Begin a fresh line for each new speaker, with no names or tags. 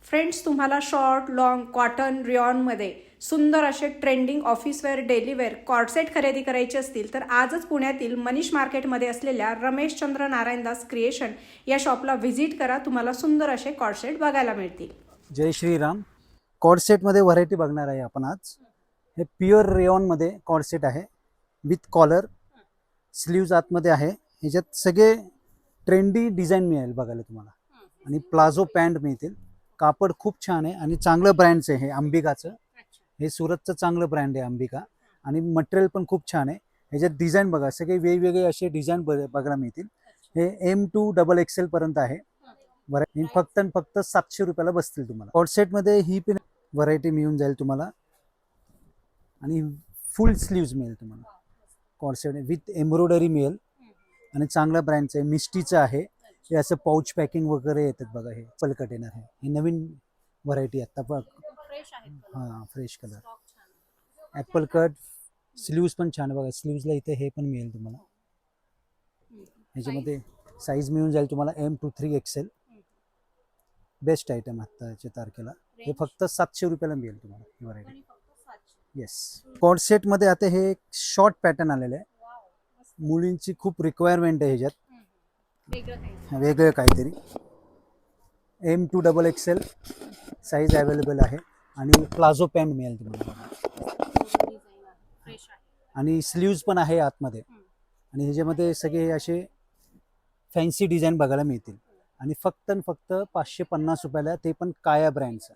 Friends, तुम्हाला short, long, cotton, रिऑनमध्ये सुंदर असे ट्रेंडिंग ऑफिसवेअर, डेलीवेअर कॉर्डसेट खरेदी करायचे असतील तर आजच पुण्यातील मनीष मार्केटमध्ये असलेल्या रमेशचंद्र नारायणदास क्रिएशन या शॉपला व्हिजिट करा. तुम्हाला सुंदर असे कॉर्डसेट बघायला मिळतील.
जय श्रीराम. कॉर्डसेटमध्ये व्हरायटी बघणार आहे आपण आज. हे प्युअर रेयॉनमध्ये कॉर्डसेट आहे विथ कॉलर, स्लीव्ज आतमध्ये आहे. ह्याच्यात सगळे ट्रेंडी डिझाईन मिळेल बघायला तुम्हाला आणि प्लाझो पॅन्ट मिळतील. कापड खूप छान आहे आणि चांगलं ब्रँडचं आहे हे अंबिकाचं. हे सुरतचं चांगलं ब्रँड आहे अंबिका आणि मटेरियल पण खूप छान आहे. ह्याच्यात डिझाईन बघा, सगळे वेगवेगळे असे डिझाईन बघायला मिळतील. हे M2 XXL पर्यंत आहे. फक्त 700 रुपयाला बसतील तुम्हाला. कॉर्डसेटमध्ये ही पण व्हरायटी मिळून जाईल तुम्हाला आणि फुल स्लीव्ज मिळेल तुम्हाला. कॉर्डसेट विथ एम्ब्रॉयडरी मिळेल आणि चांगल्या ब्रँडचं आहे. मिस्टीचं आहे. हे असं पाऊच पॅकिंग वगैरे येतात बघा. हे पलकट येणार आहे. ही नवीन व्हरायटी आता बघ. हां, fresh colour Apple cut. Sleeves पण छान बघा. स्लीव्जला इथे हे पण मिळेल तुम्हाला. ह्याच्यामध्ये साईज मिळून जाईल तुम्हाला M2 3XL. बेस्ट आयटम आत्ताच्या तारखेला. हे फक्त 700 रुपयाला मिळेल तुम्हाला ही व्हरायटी. येस. कॉर्डसेटमध्ये आता हे एक शॉर्ट पॅटर्न आलेलं आहे. मुलींची खूप रिक्वायरमेंट आहे ह्याच्यात, वेगळं काहीतरी. M2 XXL साईज अवेलेबल आहे आणि प्लाझो पॅन्ट मिळेल तुम्हाला आणि स्लीव्ज पण आहे आतमध्ये. आणि ह्याच्यामध्ये सगळे असे फॅन्सी डिझाईन बघायला मिळतील आणि फक्त 550 रुपयाला, ते पण काया ब्रँडचं.